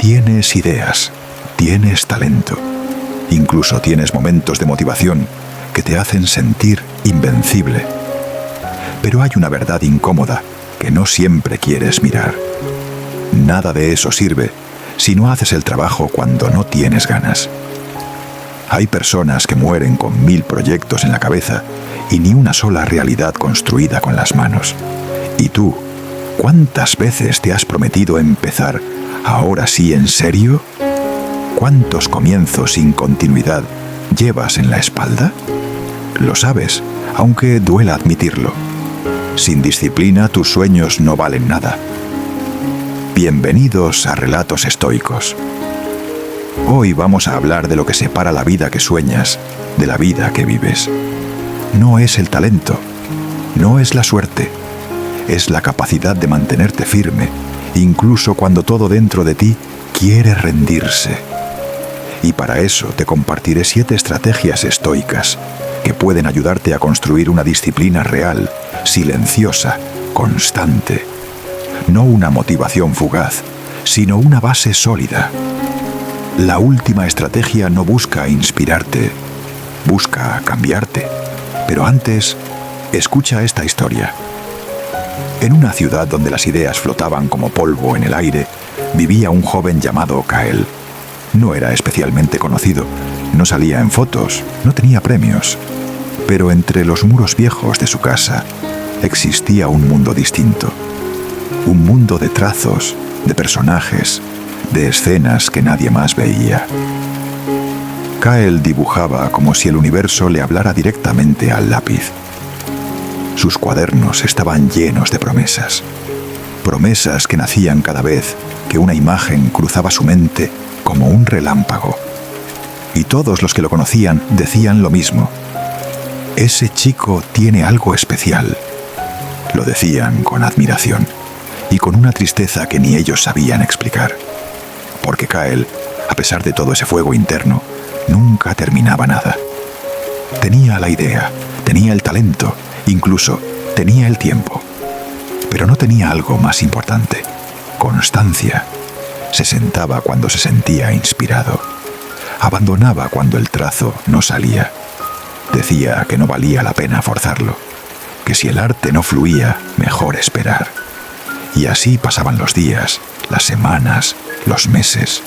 Tienes ideas, tienes talento, incluso tienes momentos de motivación que te hacen sentir invencible. Pero hay una verdad incómoda que no siempre quieres mirar. Nada de eso sirve si no haces el trabajo cuando no tienes ganas. Hay personas que mueren con 1000 proyectos en la cabeza y ni una sola realidad construida con las manos. ¿Y tú, cuántas veces te has prometido empezar, ahora sí en serio? ¿Cuántos comienzos sin continuidad llevas en la espalda? Lo sabes, aunque duela admitirlo. Sin disciplina tus sueños no valen nada. Bienvenidos a Relatos Estoicos. Hoy vamos a hablar de lo que separa la vida que sueñas de la vida que vives. No es el talento, no es la suerte, es la capacidad de mantenerte firme, incluso cuando todo dentro de ti quiere rendirse. Y para eso te compartiré 7 estrategias estoicas que pueden ayudarte a construir una disciplina real, silenciosa, constante. No una motivación fugaz, sino una base sólida. La última estrategia no busca inspirarte, busca cambiarte. Pero antes, escucha esta historia. En una ciudad donde las ideas flotaban como polvo en el aire, vivía un joven llamado Kael. No era especialmente conocido, no salía en fotos, no tenía premios. Pero entre los muros viejos de su casa existía un mundo distinto. Un mundo de trazos, de personajes, de escenas que nadie más veía. Kael dibujaba como si el universo le hablara directamente al lápiz. Sus cuadernos estaban llenos de promesas. Promesas que nacían cada vez que una imagen cruzaba su mente como un relámpago. Y todos los que lo conocían decían lo mismo. Ese chico tiene algo especial. Lo decían con admiración y con una tristeza que ni ellos sabían explicar. Porque Kael, a pesar de todo ese fuego interno, nunca terminaba nada. Tenía la idea, tenía el talento, incluso tenía el tiempo. Pero no tenía algo más importante: constancia. Se sentaba cuando se sentía inspirado. Abandonaba cuando el trazo no salía. Decía que no valía la pena forzarlo, que si el arte no fluía, mejor esperar. Y así pasaban los días, las semanas, los meses.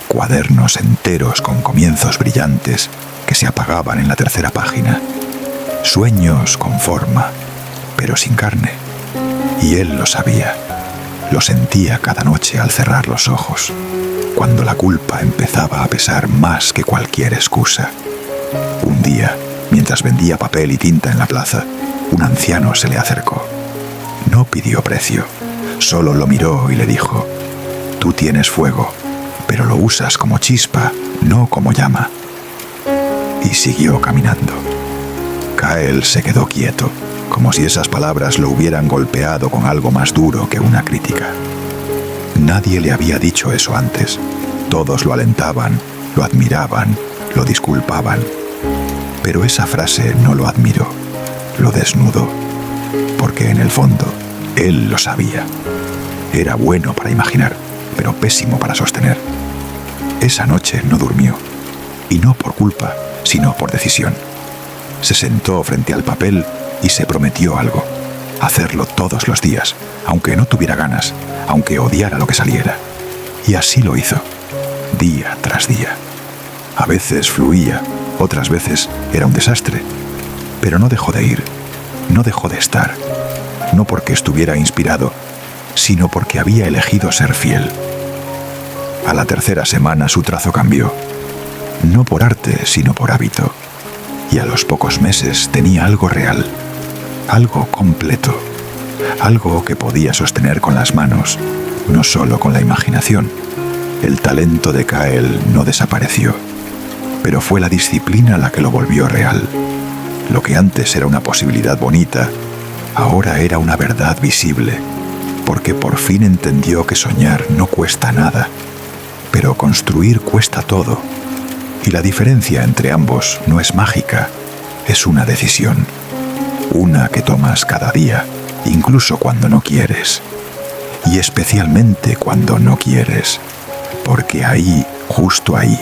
Cuadernos enteros con comienzos brillantes que se apagaban en la tercera página. Sueños con forma, pero sin carne. Y él lo sabía. Lo sentía cada noche al cerrar los ojos, cuando la culpa empezaba a pesar más que cualquier excusa. Un día, mientras vendía papel y tinta en la plaza, un anciano se le acercó. No pidió precio, solo lo miró y le dijo: «Tú tienes fuego, pero lo usas como chispa, no como llama». Y siguió caminando. Kael se quedó quieto, como si esas palabras lo hubieran golpeado con algo más duro que una crítica. Nadie le había dicho eso antes. Todos lo alentaban, lo admiraban, lo disculpaban. Pero esa frase no lo admiró, lo desnudó, porque en el fondo él lo sabía. Era bueno para imaginar, pero pésimo para sostener. Esa noche no durmió, y no por culpa, sino por decisión. Se sentó frente al papel y se prometió algo: hacerlo todos los días, aunque no tuviera ganas, aunque odiara lo que saliera. Y así lo hizo, día tras día. A veces fluía, otras veces era un desastre, pero no dejó de ir, no dejó de estar, no porque estuviera inspirado, sino porque había elegido ser fiel. A la tercera semana su trazo cambió, no por arte, sino por hábito, y a los pocos meses tenía algo real, algo completo, algo que podía sostener con las manos, no solo con la imaginación. El talento de Kael no desapareció, pero fue la disciplina la que lo volvió real. Lo que antes era una posibilidad bonita, ahora era una verdad visible, porque por fin entendió que soñar no cuesta nada, pero construir cuesta todo. Y la diferencia entre ambos no es mágica, es una decisión. Una que tomas cada día, incluso cuando no quieres. Y especialmente cuando no quieres. porque ahí, justo ahí,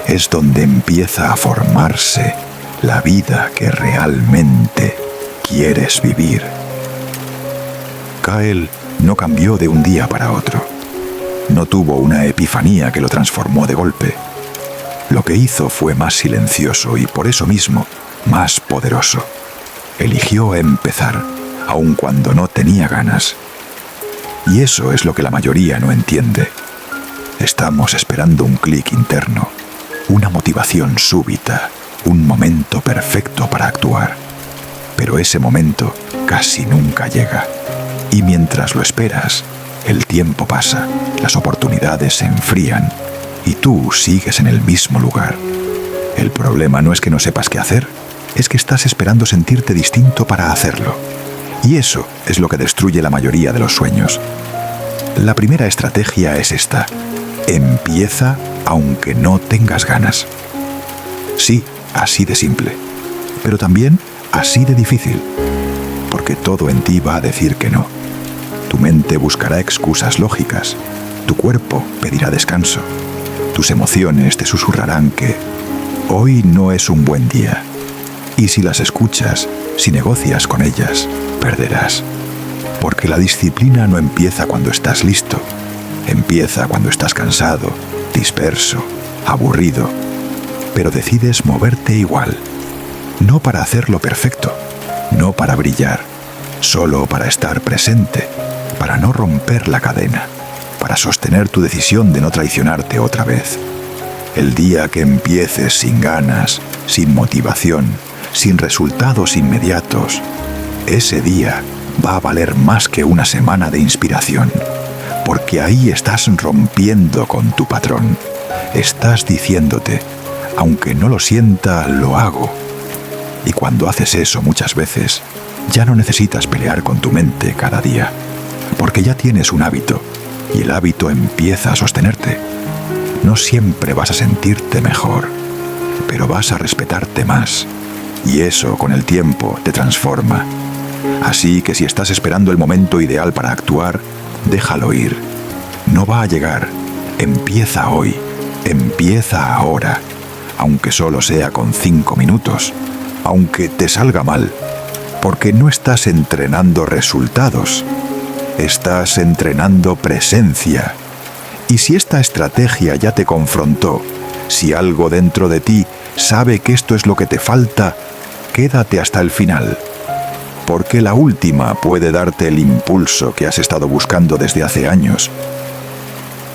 es donde empieza a formarse la vida que realmente quieres vivir. Kyle no cambió de un día para otro. No tuvo una epifanía que lo transformó de golpe. Lo que hizo fue más silencioso y por eso mismo más poderoso. Eligió empezar, aun cuando no tenía ganas. Y eso es lo que la mayoría no entiende. Estamos esperando un clic interno, una motivación súbita, un momento perfecto para actuar. Pero ese momento casi nunca llega. Y mientras lo esperas, el tiempo pasa, las oportunidades se enfrían y tú sigues en el mismo lugar. El problema no es que no sepas qué hacer, es que estás esperando sentirte distinto para hacerlo. Y eso es lo que destruye la mayoría de los sueños. La primera estrategia es esta: empieza aunque no tengas ganas. Sí, así de simple, pero también así de difícil, porque todo en ti va a decir que no. Tu mente buscará excusas lógicas, tu cuerpo pedirá descanso, tus emociones te susurrarán que hoy no es un buen día. Y si las escuchas, si negocias con ellas, perderás. Porque la disciplina no empieza cuando estás listo, empieza cuando estás cansado, disperso, aburrido. Pero decides moverte igual, no para hacerlo perfecto, no para brillar, solo para estar presente, para no romper la cadena, para sostener tu decisión de no traicionarte otra vez. El día que empieces sin ganas, sin motivación, sin resultados inmediatos, ese día va a valer más que una semana de inspiración, porque ahí estás rompiendo con tu patrón. Estás diciéndote, aunque no lo sienta, lo hago. Y cuando haces eso muchas veces, ya no necesitas pelear con tu mente cada día, porque ya tienes un hábito, y el hábito empieza a sostenerte. No siempre vas a sentirte mejor, pero vas a respetarte más, y eso con el tiempo te transforma. Así que si estás esperando el momento ideal para actuar, déjalo ir. No va a llegar. Empieza hoy, empieza ahora, aunque solo sea con 5 minutos, aunque te salga mal, porque no estás entrenando resultados, estás entrenando presencia. Y si esta estrategia ya te confrontó, si algo dentro de ti sabe que esto es lo que te falta, quédate hasta el final, porque la última puede darte el impulso que has estado buscando desde hace años.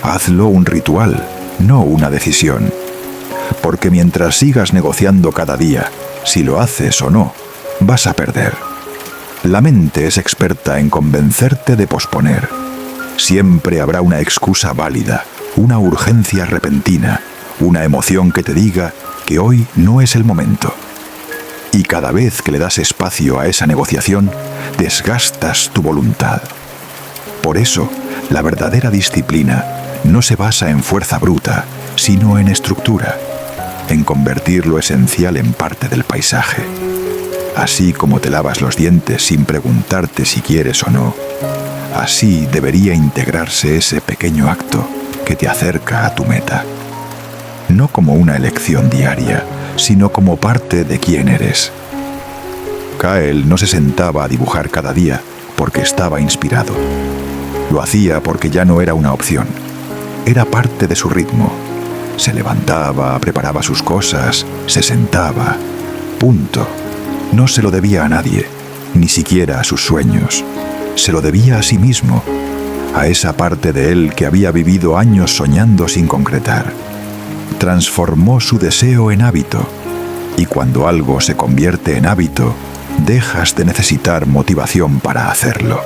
Hazlo un ritual, no una decisión, porque mientras sigas negociando cada día, si lo haces o no, vas a perder. La mente es experta en convencerte de posponer. Siempre habrá una excusa válida, una urgencia repentina, una emoción que te diga que hoy no es el momento. Y cada vez que le das espacio a esa negociación, desgastas tu voluntad. Por eso, la verdadera disciplina no se basa en fuerza bruta, sino en estructura, en convertir lo esencial en parte del paisaje. Así como te lavas los dientes sin preguntarte si quieres o no, así debería integrarse ese pequeño acto que te acerca a tu meta. No como una elección diaria, sino como parte de quién eres. Kyle no se sentaba a dibujar cada día porque estaba inspirado. Lo hacía porque ya no era una opción. Era parte de su ritmo. Se levantaba, preparaba sus cosas, se sentaba. Punto. No se lo debía a nadie, ni siquiera a sus sueños. Se lo debía a sí mismo, a esa parte de él que había vivido años soñando sin concretar. Transformó su deseo en hábito, y cuando algo se convierte en hábito, dejas de necesitar motivación para hacerlo.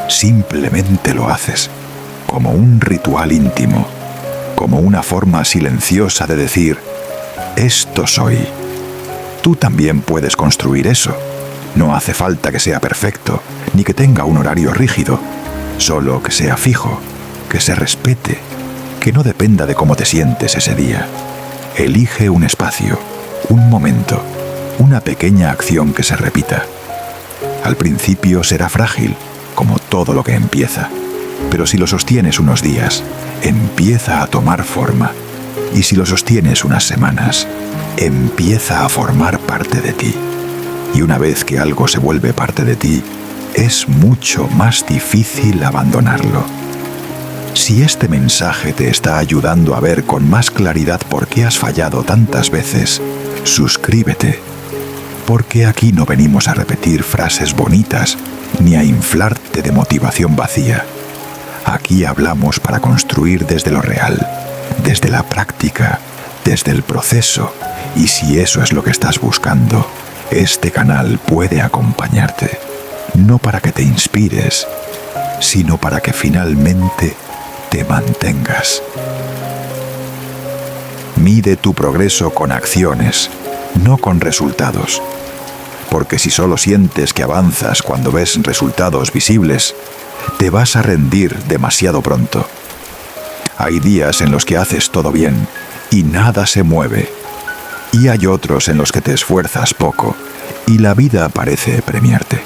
Simplemente lo haces, como un ritual íntimo, como una forma silenciosa de decir, esto soy. Tú también puedes construir eso. No hace falta que sea perfecto, ni que tenga un horario rígido, solo que sea fijo, que se respete, que no dependa de cómo te sientes ese día. Elige un espacio, un momento, una pequeña acción que se repita. Al principio será frágil, como todo lo que empieza, Pero si lo sostienes unos días, empieza a tomar forma. Y si lo sostienes unas semanas, empieza a formar parte de ti. Y una vez que algo se vuelve parte de ti, es mucho más difícil abandonarlo. Si este mensaje te está ayudando a ver con más claridad por qué has fallado tantas veces, suscríbete. Porque aquí no venimos a repetir frases bonitas ni a inflarte de motivación vacía. Aquí hablamos para construir desde lo real, desde la práctica, desde el proceso. Y si eso es lo que estás buscando, este canal puede acompañarte. No para que te inspires, sino para que finalmente te mantengas. Mide tu progreso con acciones, no con resultados. Porque si solo sientes que avanzas cuando ves resultados visibles, te vas a rendir demasiado pronto. Hay días en los que haces todo bien y nada se mueve. Y hay otros en los que te esfuerzas poco y la vida parece premiarte.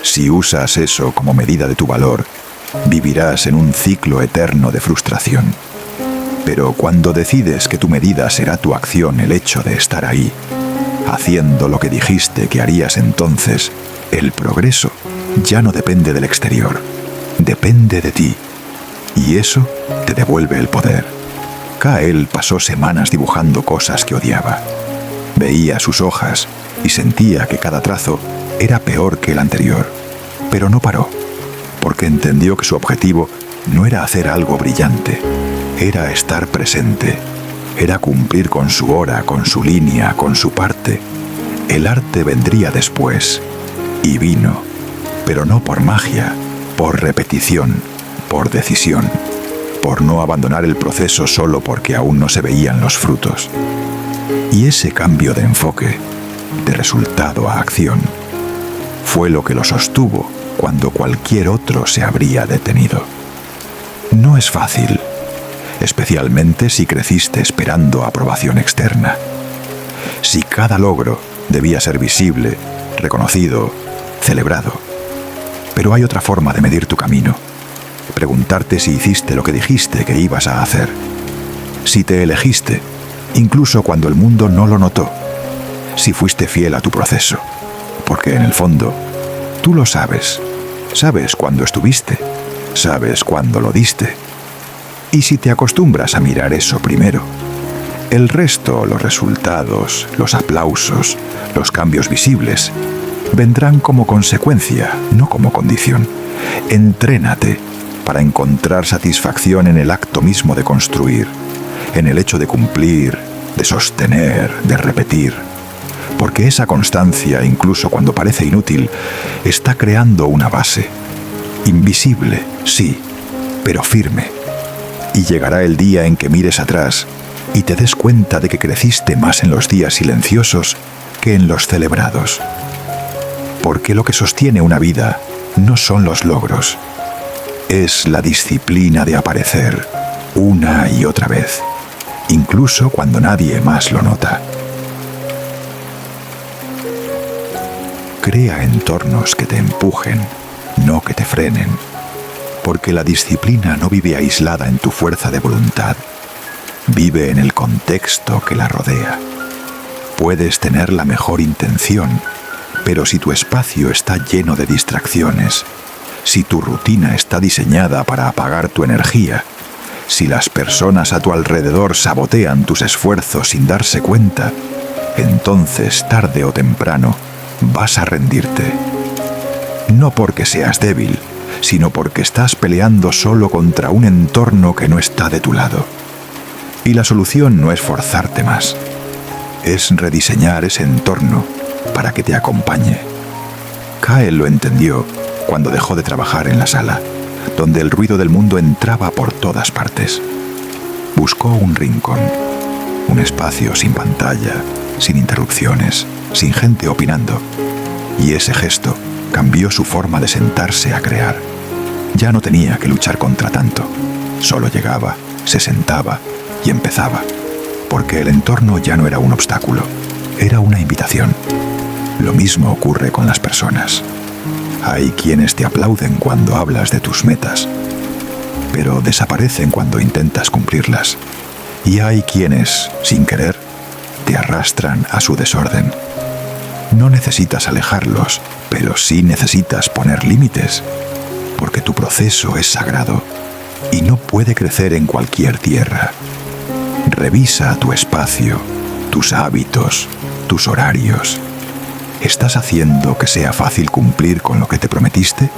Si usas eso como medida de tu valor, vivirás en un ciclo eterno de frustración. Pero cuando decides que tu medida será tu acción, el hecho de estar ahí, haciendo lo que dijiste que harías entonces, el progreso ya no depende del exterior, depende de ti. Y eso te devuelve el poder. Kael pasó semanas dibujando cosas que odiaba. Veía sus hojas y sentía que cada trazo era peor que el anterior. Pero no paró, porque entendió que su objetivo no era hacer algo brillante, era estar presente, era cumplir con su hora, con su línea, con su parte. El arte vendría después, y vino, pero no por magia, por repetición, por decisión, por no abandonar el proceso solo porque aún no se veían los frutos. Y ese cambio de enfoque, de resultado a acción, fue lo que lo sostuvo cuando cualquier otro se habría detenido. No es fácil, especialmente si creciste esperando aprobación externa. Si cada logro debía ser visible, reconocido, celebrado. Pero hay otra forma de medir tu camino. Preguntarte si hiciste lo que dijiste que ibas a hacer. Si te elegiste, incluso cuando el mundo no lo notó. Si fuiste fiel a tu proceso. Porque en el fondo, tú lo sabes. Sabes cuándo estuviste. Sabes cuándo lo diste. Y si te acostumbras a mirar eso primero, el resto, los resultados, los aplausos, los cambios visibles, vendrán como consecuencia, no como condición. Entrénate para encontrar satisfacción en el acto mismo de construir, en el hecho de cumplir, de sostener, de repetir. Porque esa constancia, incluso cuando parece inútil, está creando una base. Invisible, sí, pero firme. Y llegará el día en que mires atrás y te des cuenta de que creciste más en los días silenciosos que en los celebrados. Porque lo que sostiene una vida no son los logros. Es la disciplina de aparecer una y otra vez, incluso cuando nadie más lo nota. Crea entornos que te empujen, no que te frenen. Porque la disciplina no vive aislada en tu fuerza de voluntad. Vive en el contexto que la rodea. Puedes tener la mejor intención, pero si tu espacio está lleno de distracciones, si tu rutina está diseñada para apagar tu energía, si las personas a tu alrededor sabotean tus esfuerzos sin darse cuenta, entonces, tarde o temprano, vas a rendirte. No porque seas débil, sino porque estás peleando solo contra un entorno que no está de tu lado. Y la solución no es forzarte más, es rediseñar ese entorno para que te acompañe. Kael lo entendió cuando dejó de trabajar en la sala, donde el ruido del mundo entraba por todas partes. Buscó un rincón, un espacio sin pantalla, sin interrupciones, sin gente opinando. Y ese gesto cambió su forma de sentarse a crear. Ya no tenía que luchar contra tanto. Solo llegaba, se sentaba y empezaba. Porque el entorno ya no era un obstáculo, era una invitación. Lo mismo ocurre con las personas. Hay quienes te aplauden cuando hablas de tus metas. pero desaparecen cuando intentas cumplirlas. Y hay quienes, sin querer, te arrastran a su desorden. No necesitas alejarlos, pero sí necesitas poner límites, porque tu proceso es sagrado y no puede crecer en cualquier tierra. Revisa tu espacio, tus hábitos, tus horarios. ¿Estás haciendo que sea fácil cumplir con lo que te prometiste?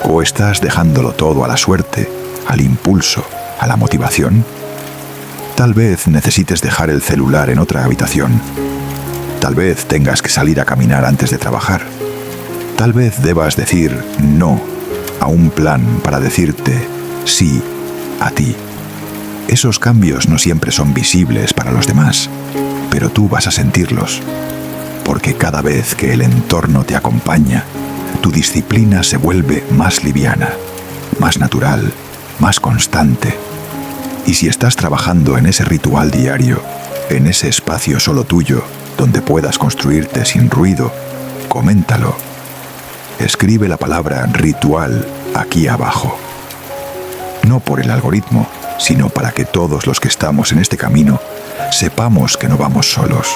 ¿O estás dejándolo todo a la suerte, al impulso, a la motivación? Tal vez necesites dejar el celular en otra habitación. Tal vez tengas que salir a caminar antes de trabajar. Tal vez debas decir no a un plan para decirte sí a ti. Esos cambios no siempre son visibles para los demás, pero tú vas a sentirlos, porque cada vez que el entorno te acompaña, tu disciplina se vuelve más liviana, más natural, más constante. Y si estás trabajando en ese ritual diario, en ese espacio solo tuyo, donde puedas construirte sin ruido, coméntalo. Escribe la palabra ritual aquí abajo. No por el algoritmo, sino para que todos los que estamos en este camino sepamos que no vamos solos,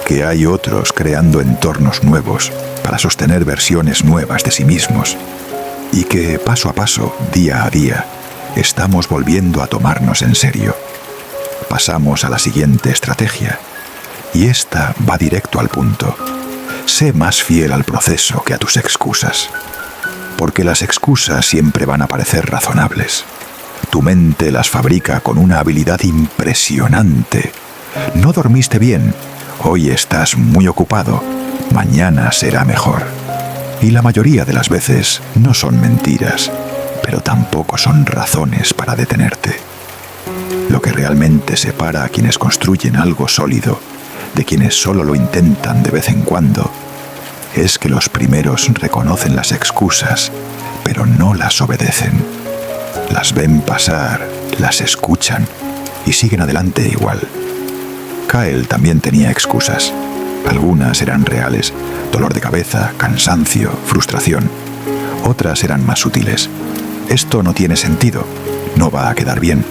que hay otros creando entornos nuevos para sostener versiones nuevas de sí mismos, y que paso a paso, día a día, estamos volviendo a tomarnos en serio. Pasamos a la siguiente estrategia, y esta va directo al punto. Sé más fiel al proceso que a tus excusas, porque las excusas siempre van a parecer razonables. Tu mente las fabrica con una habilidad impresionante. No dormiste bien, hoy estás muy ocupado, mañana será mejor. Y la mayoría de las veces no son mentiras, pero tampoco son razones para detenerte. Lo que realmente separa a quienes construyen algo sólido de quienes solo lo intentan de vez en cuando es que los primeros reconocen las excusas, pero no las obedecen. Las ven pasar, las escuchan y siguen adelante igual. Kyle también tenía excusas. Algunas eran reales: dolor de cabeza, cansancio, frustración. Otras eran más sutiles: esto no tiene sentido, no va a quedar bien,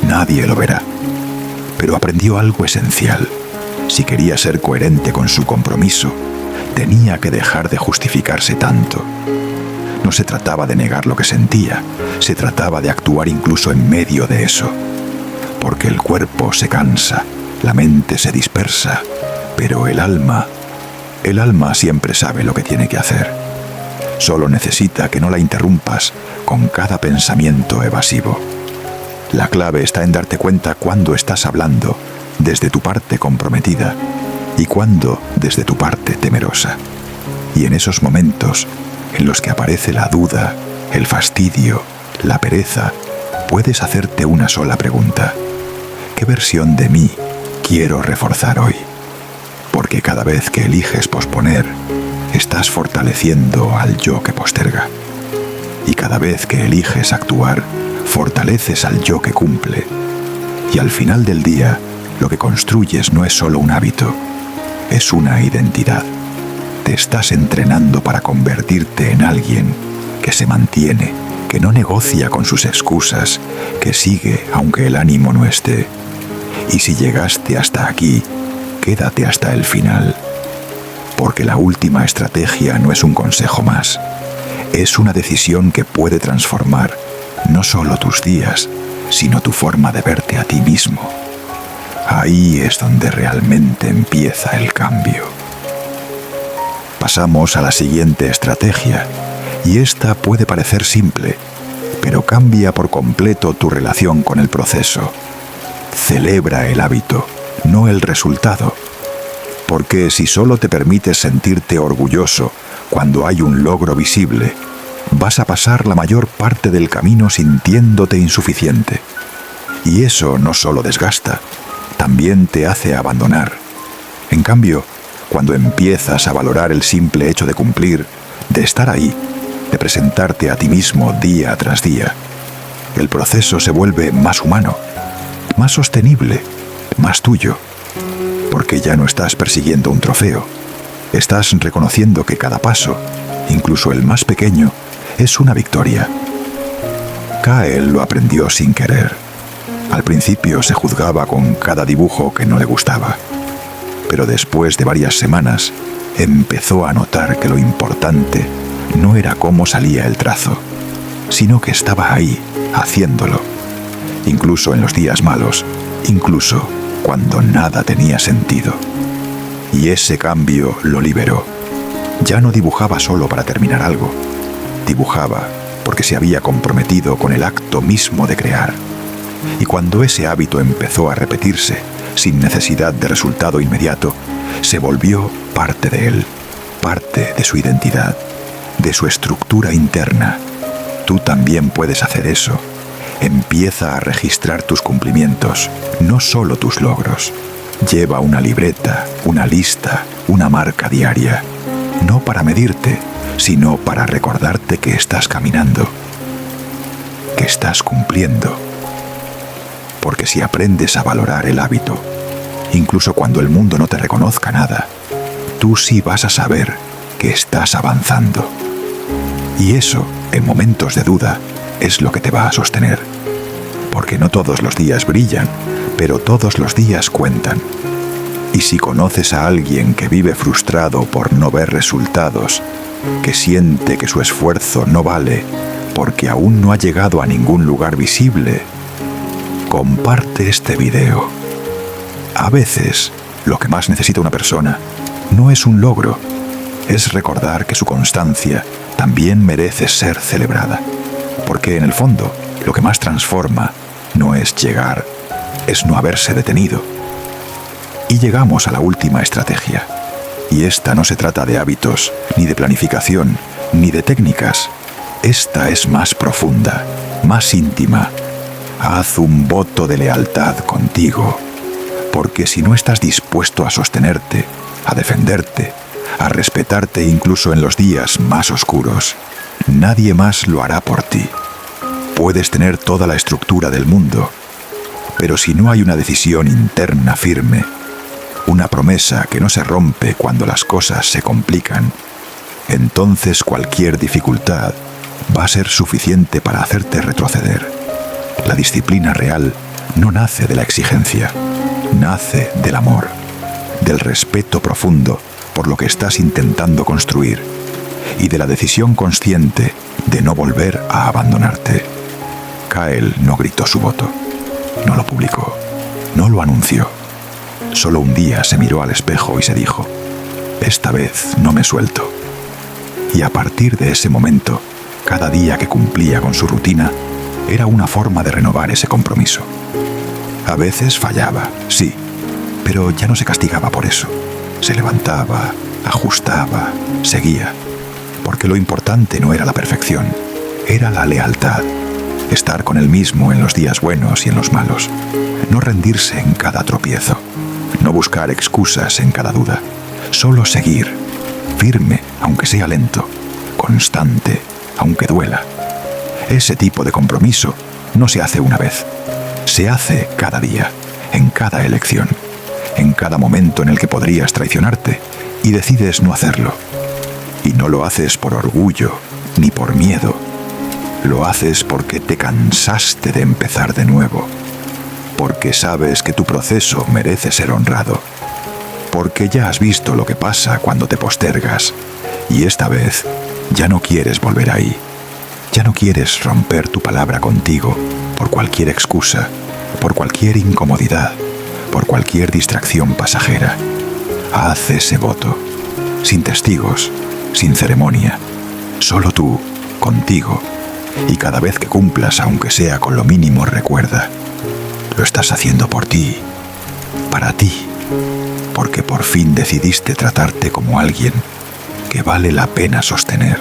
nadie lo verá. Pero aprendió algo esencial. Si quería ser coherente con su compromiso, tenía que dejar de justificarse tanto. No se trataba de negar lo que sentía, se trataba de actuar incluso en medio de eso. Porque el cuerpo se cansa, la mente se dispersa, pero el alma siempre sabe lo que tiene que hacer. Solo necesita que no la interrumpas con cada pensamiento evasivo. La clave está en darte cuenta cuándo estás hablando desde tu parte comprometida y cuándo desde tu parte temerosa. Y en esos momentos en los que aparece la duda, el fastidio, la pereza, puedes hacerte una sola pregunta: ¿qué versión de mí quiero reforzar hoy? Porque cada vez que eliges posponer, estás fortaleciendo al yo que posterga. Y cada vez que eliges actuar, fortaleces al yo que cumple. Y al final del día, lo que construyes no es solo un hábito, es una identidad. Te estás entrenando para convertirte en alguien que se mantiene, que no negocia con sus excusas, que sigue aunque el ánimo no esté. Y si llegaste hasta aquí, quédate hasta el final. Porque la última estrategia no es un consejo más, es una decisión que puede transformar no solo tus días, sino tu forma de verte a ti mismo. Ahí es donde realmente empieza el cambio. Pasamos a la siguiente estrategia, y esta puede parecer simple, pero cambia por completo tu relación con el proceso. Celebra el hábito, no el resultado. Porque si solo te permites sentirte orgulloso cuando hay un logro visible, vas a pasar la mayor parte del camino sintiéndote insuficiente. Y eso no solo desgasta, también te hace abandonar. En cambio, cuando empiezas a valorar el simple hecho de cumplir, de estar ahí, de presentarte a ti mismo día tras día, el proceso se vuelve más humano, más sostenible, más tuyo. Porque ya no estás persiguiendo un trofeo, estás reconociendo que cada paso, incluso el más pequeño, es una victoria. Kael lo aprendió sin querer. Al principio se juzgaba con cada dibujo que no le gustaba, pero después de varias semanas empezó a notar que lo importante no era cómo salía el trazo, sino que estaba ahí, haciéndolo, incluso en los días malos, incluso cuando nada tenía sentido. Y ese cambio lo liberó. Ya no dibujaba solo para terminar algo, dibujaba porque se había comprometido con el acto mismo de crear. Y cuando ese hábito empezó a repetirse, sin necesidad de resultado inmediato, se volvió parte de él, parte de su identidad, de su estructura interna. Tú también puedes hacer eso. Empieza a registrar tus cumplimientos, no solo tus logros. Lleva una libreta, una lista, una marca diaria. No para medirte, sino para recordarte que estás caminando, que estás cumpliendo. Porque si aprendes a valorar el hábito, incluso cuando el mundo no te reconozca nada, tú sí vas a saber que estás avanzando. Y eso, en momentos de duda, es lo que te va a sostener. Porque no todos los días brillan, pero todos los días cuentan. Y si conoces a alguien que vive frustrado por no ver resultados, que siente que su esfuerzo no vale porque aún no ha llegado a ningún lugar visible, comparte este video. A veces, lo que más necesita una persona no es un logro, es recordar que su constancia también merece ser celebrada. Porque en el fondo, lo que más transforma no es llegar, es no haberse detenido. Y llegamos a la última estrategia. Y esta no se trata de hábitos, ni de planificación, ni de técnicas. Esta es más profunda, más íntima. Haz un voto de lealtad contigo, porque si no estás dispuesto a sostenerte, a defenderte, a respetarte incluso en los días más oscuros, nadie más lo hará por ti. Puedes tener toda la estructura del mundo, pero si no hay una decisión interna firme, una promesa que no se rompe cuando las cosas se complican, entonces cualquier dificultad va a ser suficiente para hacerte retroceder. La disciplina real no nace de la exigencia, nace del amor, del respeto profundo por lo que estás intentando construir y de la decisión consciente de no volver a abandonarte. Kael no gritó su voto, no lo publicó, no lo anunció. Solo un día se miró al espejo y se dijo: esta vez no me suelto. Y a partir de ese momento, cada día que cumplía con su rutina era una forma de renovar ese compromiso. A veces fallaba, sí, pero ya no se castigaba por eso. Se levantaba, ajustaba, seguía. Porque lo importante no era la perfección, era la lealtad. Estar con él mismo en los días buenos y en los malos. No rendirse en cada tropiezo. No buscar excusas en cada duda. Solo seguir, firme aunque sea lento, constante aunque duela. Ese tipo de compromiso no se hace una vez. Se hace cada día, en cada elección, en cada momento en el que podrías traicionarte y decides no hacerlo. Y no lo haces por orgullo ni por miedo. Lo haces porque te cansaste de empezar de nuevo. Porque sabes que tu proceso merece ser honrado. Porque ya has visto lo que pasa cuando te postergas. Y esta vez ya no quieres volver ahí. Ya no quieres romper tu palabra contigo por cualquier excusa, por cualquier incomodidad, por cualquier distracción pasajera. Haz ese voto, sin testigos, sin ceremonia, solo tú, contigo. Y cada vez que cumplas, aunque sea con lo mínimo, recuerda, lo estás haciendo por ti, para ti, porque por fin decidiste tratarte como alguien que vale la pena sostener.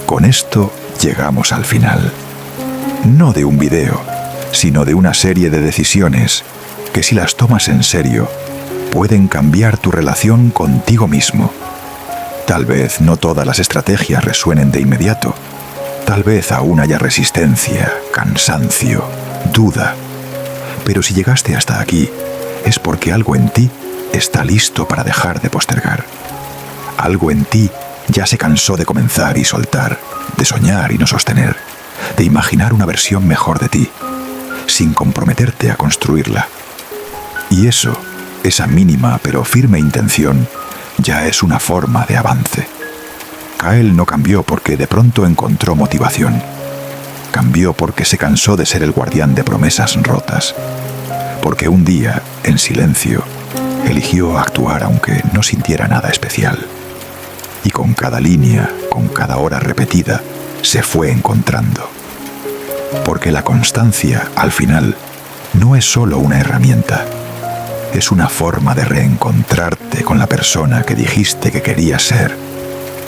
Con esto llegamos al final, no de un video, sino de una serie de decisiones que, si las tomas en serio, pueden cambiar tu relación contigo mismo. Tal vez no todas las estrategias resuenen de inmediato. Tal vez aún haya resistencia, cansancio, duda. Pero si llegaste hasta aquí, es porque algo en ti está listo para dejar de postergar. Algo en ti Ya se cansó de comenzar y soltar, de soñar y no sostener, de imaginar una versión mejor de ti, sin comprometerte a construirla. Y eso, esa mínima pero firme intención, ya es una forma de avance. Kael no cambió porque de pronto encontró motivación. Cambió porque se cansó de ser el guardián de promesas rotas. Porque un día, en silencio, eligió actuar aunque no sintiera nada especial. Y con cada línea, con cada hora repetida, se fue encontrando. Porque la constancia, al final, no es solo una herramienta. Es una forma de reencontrarte con la persona que dijiste que querías ser.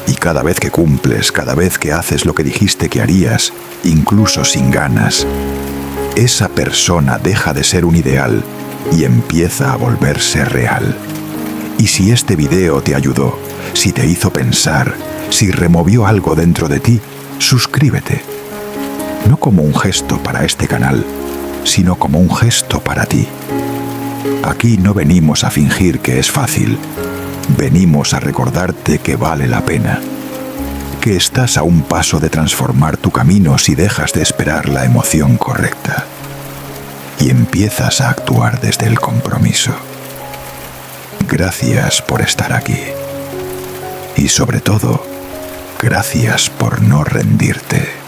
Y cada vez que cumples, cada vez que haces lo que dijiste que harías, incluso sin ganas, esa persona deja de ser un ideal y empieza a volverse real. Y si este video te ayudó, si te hizo pensar, si removió algo dentro de ti, suscríbete. No como un gesto para este canal, sino como un gesto para ti. Aquí no venimos a fingir que es fácil. Venimos a recordarte que vale la pena. Que estás a un paso de transformar tu camino si dejas de esperar la emoción correcta. Y empiezas a actuar desde el compromiso. Gracias por estar aquí. Y sobre todo, gracias por no rendirte.